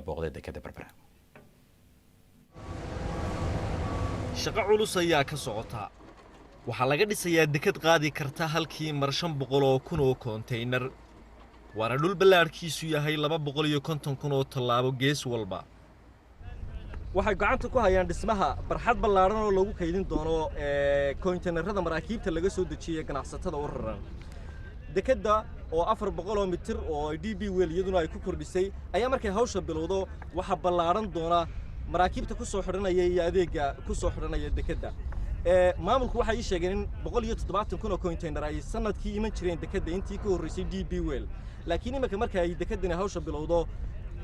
booqday dekedda Berbera. shaqo culus ayaa ka socota. waxaa laga dhisayaa deked qaadi karta halkii mar 500,000 oo konteynar. waana dhul ballaadhkiisu yahay 250,000 oo tallaabo gees walba. waxay gacanta ku hayaan dhismaha barxad ballaaran oo lagu kaydin doono konteynerada maraakiibta laga soo dejiyay ganacsatada u raran. dekedda oo 400 mitir oo DB Well iyaduna ay ku kordhisay ayaa markay hawsha bilowdo waxa ballaaran doona maraakiibta ku soo xidhanaya iyo adeega ku soo xidhanaya dekedda. maamulku waxay sheegeen in 170,000 oo konteyner ay sanadkii iman jireen dekedda intii ka horeysay DB Well. laakiin imika markay ay dekeddana hawsha bilowdo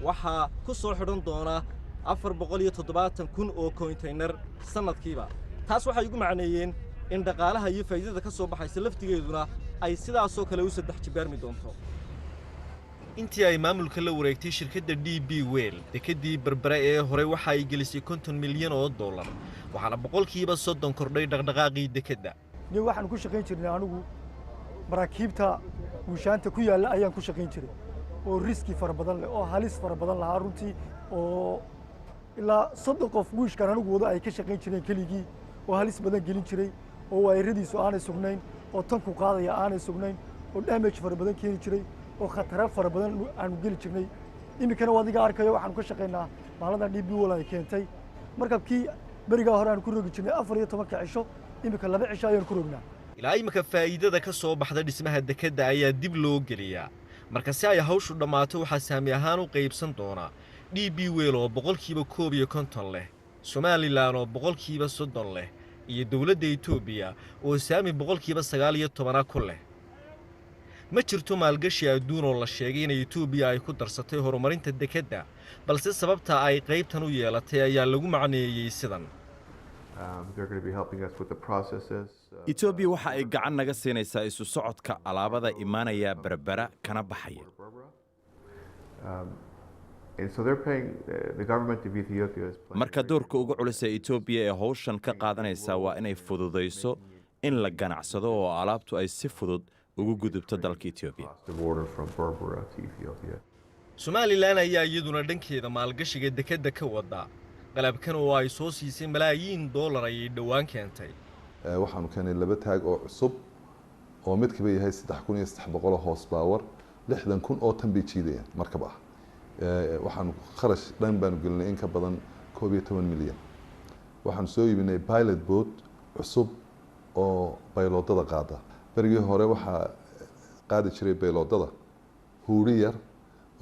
waxa ku soo xidhan doona 470,000 oo konteyner sanadkiiba. taas waxay ugu macneeyeen in dhaqaalaha iyo faa'iidada ka soo baxaysa laftigeeduna ay sidaas oo kale u saddex jibaarmi doonto. intii ay maamulka la wareegtay shirkadda DB Well dekeddii Berbera ee hore waxa ay gelisay 50 milyan oo dollar waxaana boqolkiiba 30 kordhay dhaqdhaqaaqii dekedda. waxaan ku shaqayn jirnay anigu maraakiibta guushaanta ku yaala ayaan ku shaqayn jiray oo riski fara badan leh oo halis fara badan lahaa runtii oo ilaa 30 qof guushkan anigu wada ay ka shaqayn jireen keligii oo halis badan gelin jiray oo wayradiisu aanay sugnayn oo tanku qaadaya aanay sugnayn oo damage fara badan keeni jiray oo khataro fara badan aan geli jirnay. imikana wadiga arkayo waxaan ka shaqaynaa maalada DB Well ay keentay markabkii bariga hore aan ku rogi jirnay 14 cisho imika 2 cisho ayaan ku rognaa. ilaa imika faa'iidada ka soo baxda dhismaha dekedda ayaa dib loo geliyaa. marka si ay hawshu dhammaato waxaa saami ahaan u qaybsan doona DB Well oo boqolkiiba 51 leh, Somaliland oo boqolkiiba 30 leh, iyo dawladda Itoobiya oo saami boqolkiiba 19 ku leh. ma jirto maalgashi adduun oo la sheegay in Itoobiya ay ku darsatay horumarinta dekedda, balse sababta ay qaybtan u yeelatay ayaa lagu macneeyay sidan. Itoobiya waxa ay gacan naga siinaysaa isu socodka alaabada imaanaya Berbera kana baxaya. marka doorka ugu culus ee Itoobiya ee hawshan ka qaadanaysa waa inay fududeyso in la ganacsado oo alaabtu ay si fudud ugu gudubto dalka Itoobiya. Somaliland ayaa iyaduna dhankeeda maalgashiga dekedda ka wada. qalabkan oo ay soo siisay malaayiin dollar ay dhawaan keentay. waxaanu keenay 2 taag oo cusub oo mid ka yahay 3,300 horsepower 60,000 oo tan bay jiidayaan markab ah. waxaanu kharash dhan baanu gelinay in ka badan 12 milyan. waxaanu soo iibinay pilot boat cusub oo bayloodada qaada. berigii hore waxaa qaadi jiray bayloodada huuri yar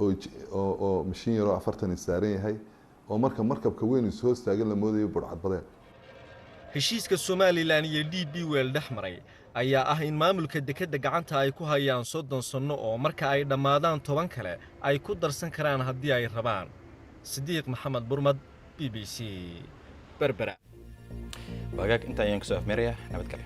oo mashiin yar oo 40 saaran yahay oo markabka weyn soo istaagan la moodayo burcad badeen. heshiiska Somaliland iyo DB Well dhexmaray ayaa ah in maamulka dekedda gacanta ay ku hayaan 30 sano oo marka ay dhamaadaan 10 kale ay ku darsan karaan haddii ay rabaan. Sidiiq Maxamed Burmad, BBC, Berbera. wagaag inta ayaan ku soo afmeeraya nabad gale.